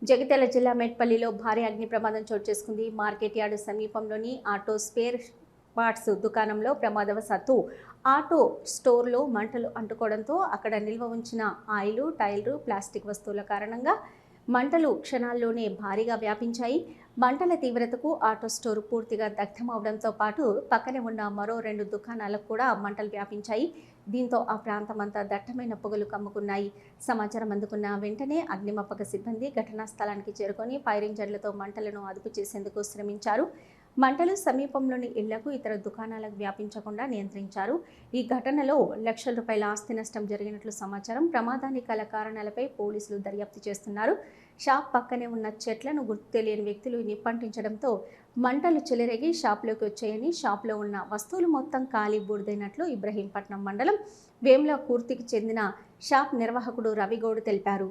జగిత్యాల జిల్లా మెట్పల్లిలో భారీ అగ్ని ప్రమాదం చోటు చేసుకుంది. మార్కెట్ యార్డు సమీపంలోని ఆటో స్పేర్ పార్ట్స్ దుకాణంలో ప్రమాదవశాత్తు ఆటో స్టోర్లో మంటలు అంటుకోవడంతో అక్కడ నిల్వ ఉంచిన ఆయిల్, టైర్లు, ప్లాస్టిక్ వస్తువుల కారణంగా మంటలు క్షణాల్లోనే భారీగా వ్యాపించాయి. మంటల తీవ్రతకు ఆటో స్టోర్ పూర్తిగా దగ్ధమవడంతో పాటు పక్కనే ఉన్న మరో 2 దుకాణాలకు కూడా మంటలు వ్యాపించాయి. దీంతో ఆ ప్రాంతమంతా దట్టమైన పొగలు కమ్ముకున్నాయి. సమాచారం అందుకున్న వెంటనే అగ్నిమాపక సిబ్బంది ఘటనా స్థలానికి చేరుకొని ఫైర్ ఇంజన్లతో మంటలను అదుపు చేసేందుకు శ్రమించారు. మంటలు సమీపంలోని ఇళ్లకు, ఇతర దుకాణాలకు వ్యాపించకుండా నియంత్రించారు. ఈ ఘటనలో లక్షల రూపాయల ఆస్తి నష్టం జరిగినట్లు సమాచారం. ప్రమాదానికి గల కారణాలపై పోలీసులు దర్యాప్తు చేస్తున్నారు. షాప్ పక్కనే ఉన్న చెట్లను గుర్తు తెలియని వ్యక్తులు నిప్పంటించడంతో మంటలు చెలరేగి షాప్లోకి వచ్చాయని, షాప్లో ఉన్న వస్తువులు మొత్తం కాలి బూడిదైనట్లు ఇబ్రహీంపట్నం మండలం వేముల కూర్తికి చెందిన షాప్ నిర్వాహకుడు రవిగౌడ్ తెలిపారు.